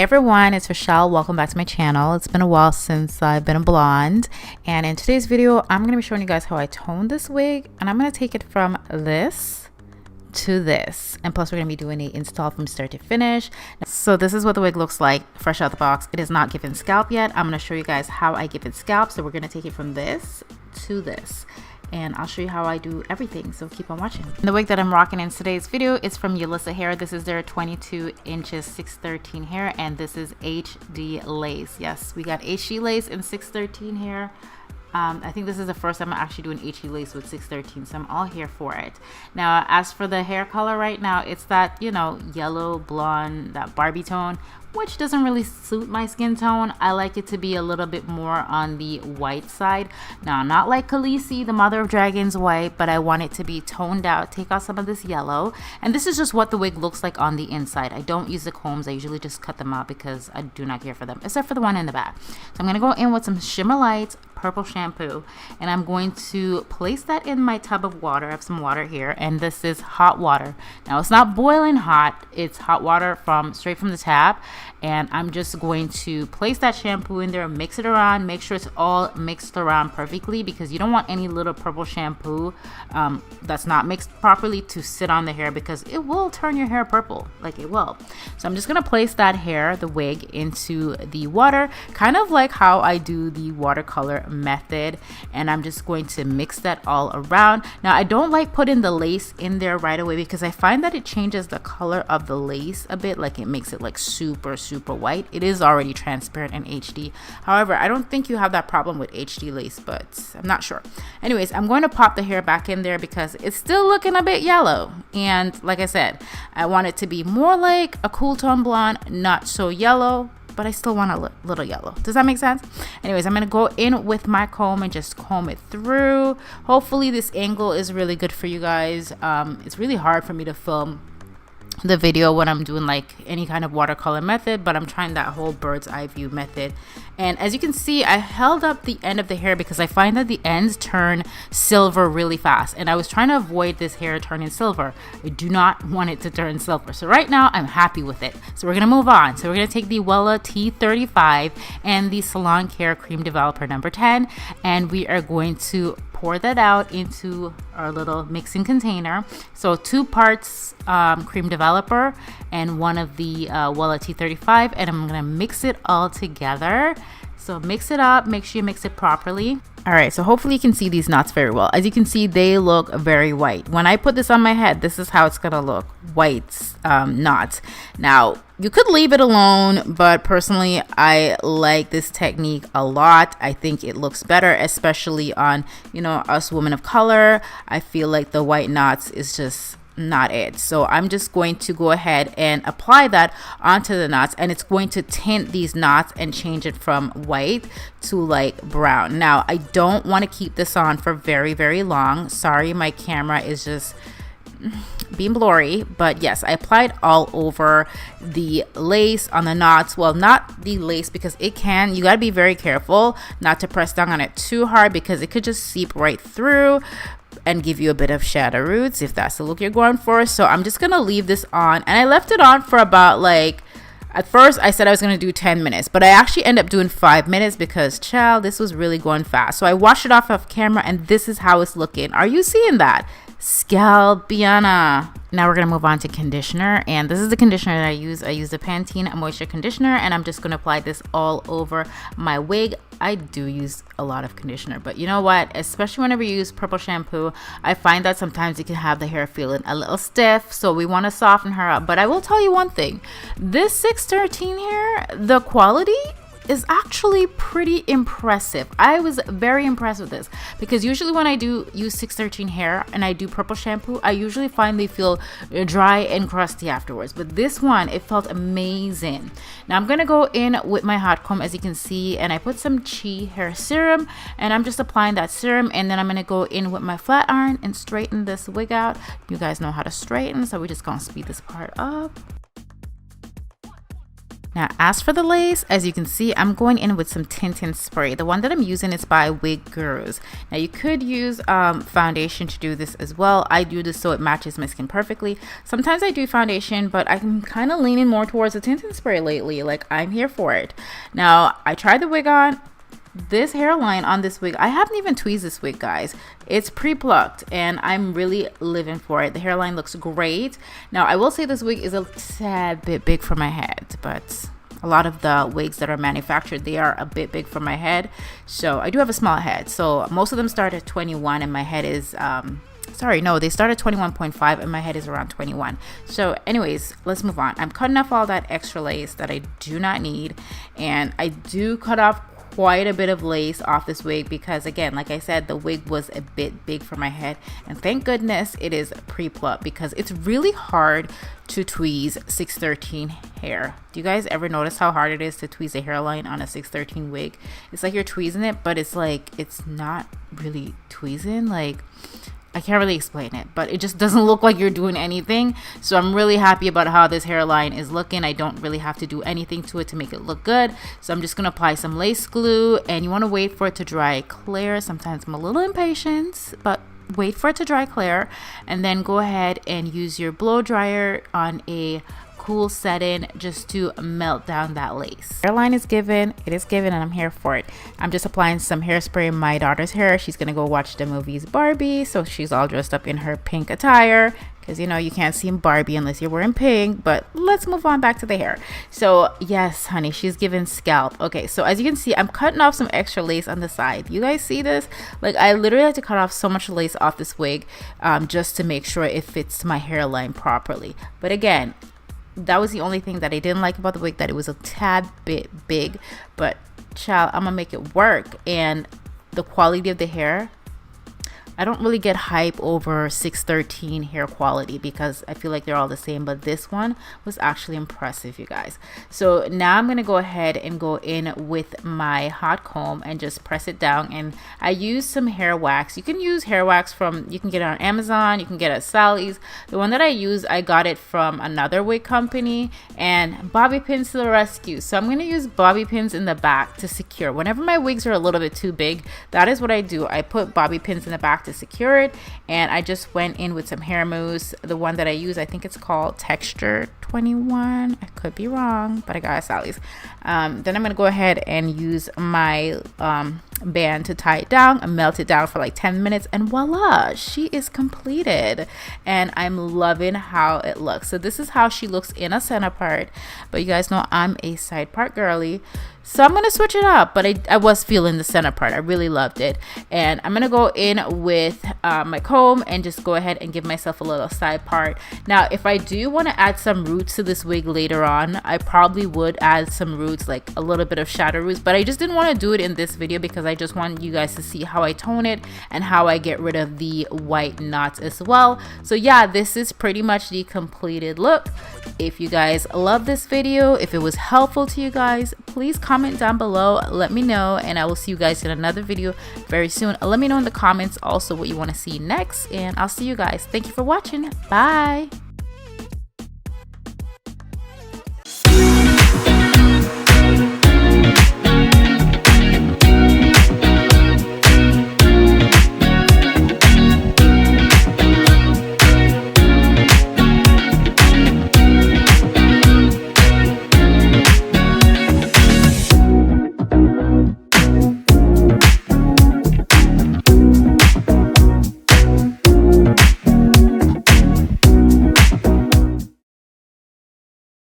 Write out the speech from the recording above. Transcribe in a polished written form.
Hey everyone, it's Rochelle. Welcome back to my channel. It's been a while since I've been a blonde, and in today's video I'm going to be showing you guys how I toned this wig, and I'm going to take it from this to this, and plus we're going to be doing a install from start to finish. So this is what the wig looks like fresh out the box. It is not given scalp yet. I'm going to show you guys how I give it scalp. So we're going to take it from this to this, and I'll show you how I do everything, so keep on watching. The wig that I'm rocking in today's video is from Yolissa Hair. This is their 22 inches 613 hair, and this is HD lace. Yes, we got HD lace and 613 hair. I think this is the first time I'm actually doing HD lace with 613, so I'm all here for it. Now, as for the hair color right now, it's that, you know, yellow blonde, that Barbie tone, which doesn't really suit my skin tone. I like it to be a little bit more on the white side. Now, not like Khaleesi, the mother of dragons white, but I want it to be toned out, take out some of this yellow. And this is just what the wig looks like on the inside. I don't use the combs. I usually just cut them out because I do not care for them, except for the one in the back. So I'm gonna go in with some Shimmer Lights purple shampoo, and I'm going to place that in my tub of water. I have some water here, and this is hot water. Now, it's not boiling hot, it's hot water straight from the tap, and I'm just going to place that shampoo in there, mix it around, make sure it's all mixed around perfectly, because you don't want any little purple shampoo that's not mixed properly to sit on the hair, because it will turn your hair purple, like it will. So I'm just gonna place that hair, the wig, into the water, kind of like how I do the watercolor method, and I'm just going to mix that all around. Now, I don't like putting the lace in there right away because I find that it changes the color of the lace a bit, like it makes it like super white. It is already transparent in HD. However, I don't think you have that problem with HD lace, but I'm not sure. Anyways, I'm going to pop the hair back in there because it's still looking a bit yellow, and like I said, I want it to be more like a cool tone blonde, not so yellow, but I still want a little yellow. Does that make sense? Anyways, I'm gonna go in with my comb and just comb it through. Hopefully this angle is really good for you guys. It's really hard for me to film the video when I'm doing like any kind of watercolor method, but I'm trying that whole bird's eye view method. And as you can see, I held up the end of the hair because I find that the ends turn silver really fast, and I was trying to avoid this hair turning silver. I do not want it to turn silver, so right now I'm happy with it. So we're gonna move on. So we're gonna take the Wella T35 and the Salon Care Cream Developer number 10, and we are going to pour that out into our little mixing container. So 2 parts cream developer and 1 of the Wella T35, and I'm gonna mix it all together. So mix it up, make sure you mix it properly. All right, so hopefully you can see these knots very well. As you can see, they look very white. When I put this on my head, this is how it's gonna look, white knots. Now, you could leave it alone, but personally, I like this technique a lot. I think it looks better, especially on, you know, us women of color. I feel like the white knots is just not it. So I'm just going to go ahead and apply that onto the knots, and it's going to tint these knots and change it from white to like brown. Now, I don't want to keep this on for very long. Sorry, my camera is just being blurry, but yes, I applied all over the lace on the knots. Well, not the lace, because you gotta be very careful not to press down on it too hard, because it could just seep right through and give you a bit of shadow roots if that's the look you're going for. So I'm just gonna leave this on, and I left it on for about, like, at first I said I was gonna do 10 minutes, but I actually ended up doing 5 minutes because, child, this was really going fast. So I washed it off camera, and this is how it's looking. Are you seeing that? Scalpiana. Now we're gonna move on to conditioner, and this is the conditioner that I use. I use the Pantene Moisture Conditioner, and I'm just gonna apply this all over my wig. I do use a lot of conditioner, but you know what? Especially whenever you use purple shampoo, I find that sometimes you can have the hair feeling a little stiff, so we want to soften her up. But I will tell you one thing: this 613 hair, the quality is actually pretty impressive. I was very impressed with this, because usually when I do use 613 hair and I do purple shampoo, I usually find they feel dry and crusty afterwards, but this one, it felt amazing. Now I'm gonna go in with my hot comb, as you can see, and I put some Chi hair serum, and I'm just applying that serum, and then I'm gonna go in with my flat iron and straighten this wig out. You guys know how to straighten, so we're just gonna speed this part up. Now, as for the lace, as you can see, I'm going in with some tinting spray. The one that I'm using is by Wig Gurus. Now, you could use foundation to do this as well. I do this so it matches my skin perfectly. Sometimes I do foundation, but I'm kind of leaning more towards the tinting spray lately. Like, I'm here for it. Now, I tried the wig on. This hairline on this wig, I haven't even tweezed this wig, guys. It's pre-plucked and I'm really living for it. The hairline looks great. Now, I will say this wig is a tad bit big for my head, but a lot of the wigs that are manufactured, they are a bit big for my head. So I do have a small head. So most of them start at 21 and my head is sorry, no, they start at 21.5 and my head is around 21. So anyways, let's move on. I'm cutting off all that extra lace that I do not need, and I do cut off quite a bit of lace off this wig because, again, like I said, the wig was a bit big for my head, and thank goodness it is pre-plucked because it's really hard to tweeze 613 hair. Do you guys ever notice how hard it is to tweeze a hairline on a 613 wig? It's like you're tweezing it, but it's like it's not really tweezing. Like, I can't really explain it, but it just doesn't look like you're doing anything. So I'm really happy about how this hairline is looking. I don't really have to do anything to it to make it look good. So I'm just going to apply some lace glue, and you want to wait for it to dry clear. Sometimes I'm a little impatient, but wait for it to dry clear, and then go ahead and use your blow dryer on a cool setting just to melt down that lace. Hairline is given, it is given, and I'm here for it. I'm just applying some hairspray in my daughter's hair. She's gonna go watch the movies Barbie, so she's all dressed up in her pink attire because, you know, you can't see Barbie unless you're wearing pink. But let's move on back to the hair. So yes, honey, she's given scalp. Okay, so as you can see, I'm cutting off some extra lace on the side. You guys see this? Like, I literally had to cut off so much lace off this wig just to make sure it fits my hairline properly. But again, that was the only thing that I didn't like about the wig, that it was a tad bit big. But child, I'm gonna make it work. And the quality of the hair, I don't really get hype over 613 hair quality because I feel like they're all the same, but this one was actually impressive, you guys. So now I'm gonna go ahead and go in with my hot comb and just press it down. And I use some hair wax. You can use hair wax from, you can get it on Amazon, you can get it at Sally's. The one that I use, I got it from another wig company, and bobby pins to the rescue. So I'm gonna use bobby pins in the back to secure. Whenever my wigs are a little bit too big, that is what I do. I put bobby pins in the back to secure it, and I just went in with some hair mousse. The one that I use, I think it's called Texture 21. I could be wrong, but I got it at Sally's. Then I'm gonna go ahead and use my band to tie it down and melt it down for like 10 minutes, and voila, she is completed. And I'm loving how it looks. So this is how she looks in a center part, but you guys know I'm a side part girly, so I'm gonna switch it up. But I was feeling the center part. I really loved it, and I'm gonna go in with my comb and just go ahead and give myself a little side part. Now, if I do want to add some roots to this wig later on, I probably would add some roots, like a little bit of shadow roots, but I just didn't want to do it in this video because I just want you guys to see how I tone it and how I get rid of the white knots as well. So yeah, this is pretty much the completed look. If you guys love this video, if it was helpful to you guys, please comment down below, let me know, and I will see you guys in another video very soon. Let me know in the comments also what you want to see next, and I'll see you guys. Thank you for watching. Bye.